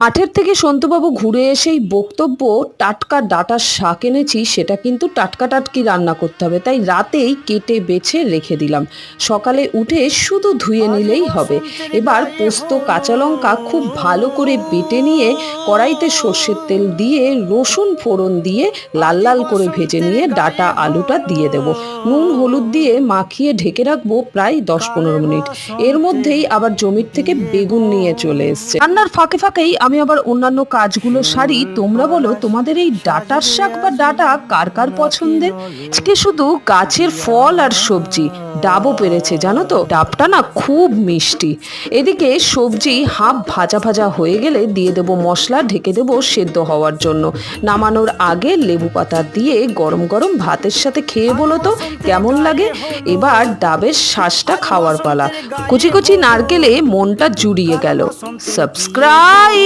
মাঠের থেকে সন্তুবাবু ঘুরে এসেই বক্তব্য, টাটকা ডাঁটার শাক এনেছি, সেটা কিন্তু টাটকা টাটকি রান্না করতে হবে, তাই রাতেই কেটে বেছে রেখে দিলাম। সকালে উঠে শুধু ধুয়ে নিলেই হবে। এবার পোস্ত, কাঁচা লঙ্কা খুব ভালো করে বেটে নিয়ে কড়াইতে সর্ষের তেল দিয়ে রসুন ফোড়ন দিয়ে লাল লাল করে ভেজে নিয়ে ডাঁটা আলুটা দিয়ে দেব। নুন হলুদ দিয়ে মাখিয়ে ঢেকে রাখবো প্রায় 10-15 মিনিট। এর মধ্যেই আবার জমির থেকে বেগুন নিয়ে চলে এসছে। রান্নার ফাঁকে ফাঁকেই আমি আবার অন্যান্য কাজগুলো সারি। তোমরা বলো, তোমাদের এই ডাঁটার শাক বা ডাঁটা কার কার পছন্দের? আজকে শুধু গাছের ফল আর সবজি, ডাবও পেরেছে জানো তো। ডাবটা না খুব মিষ্টি। এদিকে সবজি হাফ ভাজা ভাজা হয়ে গেলে দিয়ে দেবো মশলা, ঢেকে দেবো সেদ্ধ হওয়ার জন্য। নামানোর আগে লেবু পাতা দিয়ে গরম গরম ভাতের সাথে খেয়ে বলো তো কেমন লাগে। এবার ডাবের শ্বাসটা খাওয়ার পালা। কুচি কুচি নারকেলে মনটা জুড়িয়ে গেল। সাবস্ক্রাইব।